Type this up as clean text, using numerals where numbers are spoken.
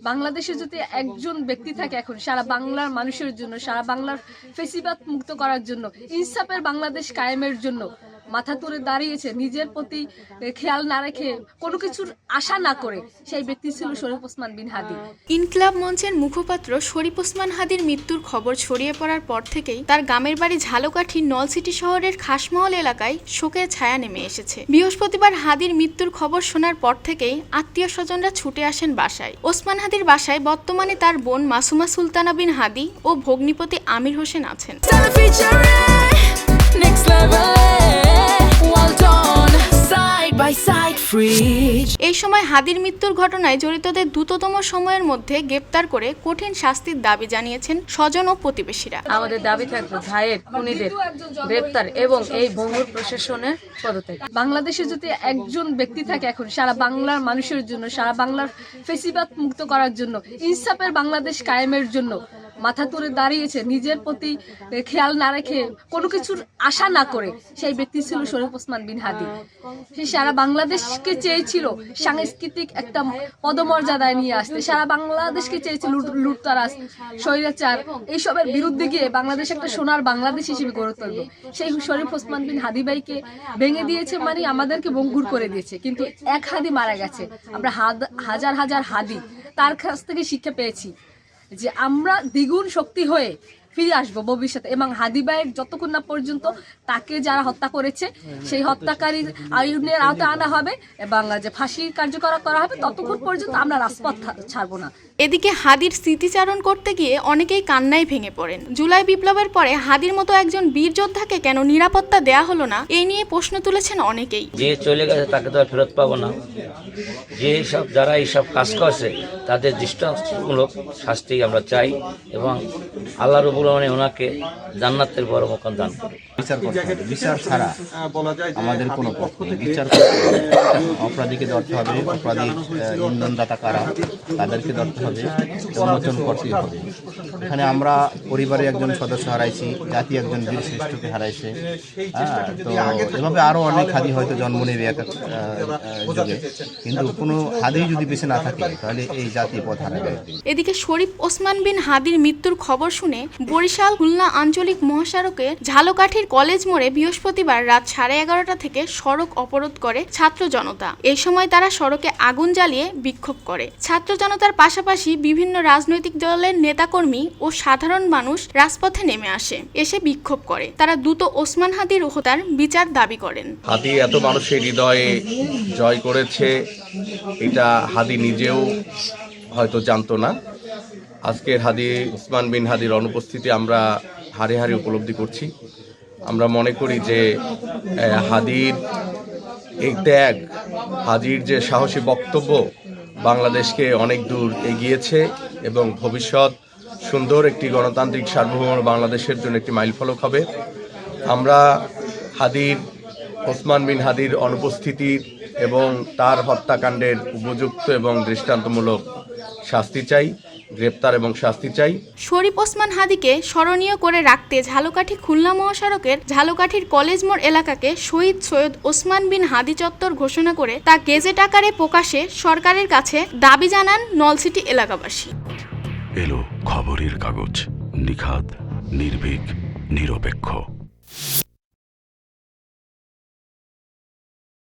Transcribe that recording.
বাংলাদেশে যদি একজন ব্যক্তি থাকে এখন সারা বাংলার মানুষের জন্য, সারা বাংলার ফেসিবাদ মুক্ত করার জন্য, ইনসাফের বাংলাদেশ কায়েমের জন্য মাথা তুলে দাঁড়িয়েছে, নিজের প্রতি খেয়াল না রেখে কোনো কিছুর আশা না করে, সেই ব্যক্তি ছিল শরীফ ওসমান বিন হাদি। ইনকিলাব মঞ্চের মুখপাত্র শরীফ ওসমান হাদির মৃত্যুর খবর ছড়িয়ে পড়ার পর থেকেই তার গ্রামের বাড়ি ঝালকাঠির নলছিটি শহরের খাসমহল এলাকায় শোকের ছায়া নেমে এসেছে। বৃহস্পতিবার হাদির মৃত্যুর খবর শোনার পর থেকেই আত্মীয় স্বজনরা ছুটে আসেন বাসায়। ওসমান হাদির বাসায় বর্তমানে তার বোন মাসুমা সুলতানা বিন হাদি ও ভগ্নিপতি আমির হোসেন আছেন। এই সময় হাদির মৃত্যুর ঘটনায় জড়িতদের দ্রুততম সময়ের মধ্যে গ্রেপ্তার করে কঠিন শাস্তির দাবি জানিয়েছেন স্বজন ও প্রতিবেশীরা। আমাদের দাবি থাকবে ভাইয়ের খুনিদের গ্রেপ্তার এবং এই ভঙ্গুর প্রশাসনের পদত্যাগ। বাংলাদেশে যদি একজন ব্যক্তি থাকে এখন সারা বাংলার মানুষের জন্য, সারা বাংলার ফেসিবাদ মুক্ত করার জন্য, ইনসাফের বাংলাদেশ কায়েমের জন্য মাথা তুলে দাঁড়িয়েছে, নিজের প্রতি খেয়াল না রেখে কোনো কিছুর আশা না করে, সেই ব্যক্তি ছিল শরীফ ওসমান বিন হাদি। সে সারা বাংলাদেশকে চেয়েছিল সাংস্কৃতিক একটা পদমর্যাদায় নিয়ে আসতে, সারা বাংলাদেশকে চেয়েছিল লুটতারাজ, স্বৈরাচার এইসবের বিরুদ্ধে গিয়ে বাংলাদেশ একটা সোনার বাংলাদেশ হিসেবে গড়ে তুলবে। সেই শরীফ ওসমান বিন হাদি ভাইকে ভেঙে দিয়েছে, মানে আমাদেরকে ভঙ্গুর করে দিয়েছে। কিন্তু এক হাদি মারা গেছে, আমরা হাজার হাজার হাদি তার কাছ থেকে শিক্ষা পেয়েছি যে আমরা দ্বিগুণ শক্তি হয়ে ফিরে আসবো ভবিষ্যতে, এবং হাদি ভাইয়ের যতক্ষণ না পর্যন্ত তাকে যারা হত্যা করেছে সেই হত্যাকারীর আইনের আওতায় আনা হবে এবং যে ফাঁসি কার্যকর করা হবে, ততক্ষণ পর্যন্ত আমরা রাজপথ ছাড়বো না। এদিকে হাদির স্মৃতিচারণ করতে গিয়ে অনেকেই কান্নায় ভেঙে পড়েন। জুলাই বিপ্লবের পরে হাদির মতো একজন বীর যোদ্ধাকে কেন নিরাপত্তা দেয়া হলো না, এই নিয়ে প্রশ্ন তুলেছেন অনেকেই। যে চলে গেছে তাকে তো আর ফেরত পাবো না, যে সব যারা এইসব কাজ করছে তাদের দৃষ্টান্তমূলক শাস্তি আমরা চাই এবং আল্লাহ রব্বুল আলামিন ওনাকে জান্নাতের বড় মকাম দান করে। বিচার করতে হবে, বিচার ছাড়া আমাদের কোনো পথ নেই। বিচার করতে হবে, অপরাধীকে ধরতে হবে, অপরাধীর ইন্ধনদাতা কারা তাদেরকে ধরতে হবে, উন্মোচন করতে হবে। এখানে আমরা পরিবারে একজন সদস্য হারাইছি, জাতি একজন বীর শ্রেষ্ঠকে হারাইছে। তো এভাবে আরও অনেক হাদি হয়তো জন্ম নেবে এক যুগে, কিন্তু কোনো হাদি যদি বেঁচে না থাকে তাহলে এই জাতি পথ হারাবে। এদিকে শরীফ ওসমান বিন হাদির মৃত্যুর খবর শুনে বরিশাল খুলনা আঞ্চলিক মহাসড়কের ঝালকাঠির কলেজ মোড়ে বৃহস্পতিবার রাত 11:30 থেকে সড়ক অবরোধ করে ছাত্র জনতা। এই সময় তারা সড়কে আগুন জ্বালিয়ে বিক্ষোভ করে। ছাত্র জনতার পাশাপাশি বিভিন্ন রাজনৈতিক দলের নেতাকর্মী ও সাধারণ মানুষ রাজপথে নেমে এসে বিক্ষোভ করে। তারা দ্রুত ওসমান হাদির হত্যার বিচার দাবি করেন। হাদি এত মানুষের হৃদয়ে জয় করেছে, এটা হাদি নিজেও হয়তো জানতো না। আজকের হাদি ওসমান বিন হাদির অনুপস্থিতি আমরা হারে হারে উপলব্ধি করছি। আমরা মনে করি যে হাদির এই ত্যাগ, হাদির যে সাহসী বক্তব্য বাংলাদেশকে অনেক দূর এগিয়েছে এবং ভবিষ্যৎ সুন্দর একটি গণতান্ত্রিক সার্বভৌম বাংলাদেশের জন্য একটি মাইলফলক হবে। আমরা ওসমান বিন হাদির অনুপস্থিতির এবং তার হত্যাকাণ্ডের উপযুক্ত এবং দৃষ্টান্তমূলক শাস্তি চাই, গ্রেপ্তার এবং শাস্তি চাই। শরীফ ওসমান হাদিকে স্মরণীয় করে রাখতে ঝালকাঠি খুলনা মহাসড়কের ঝালকাঠির কলেজ মোড় এলাকাকে শহীদ সৈয়দ ওসমান বিন হাদি চত্বর ঘোষণা করে তা গেজেট আকারে প্রকাশে সরকারের কাছে দাবি জানান নলছিটি এলাকাবাসী। এলো খবরের কাগজ, নিখাত, নির্ভীক, নিরপেক্ষ।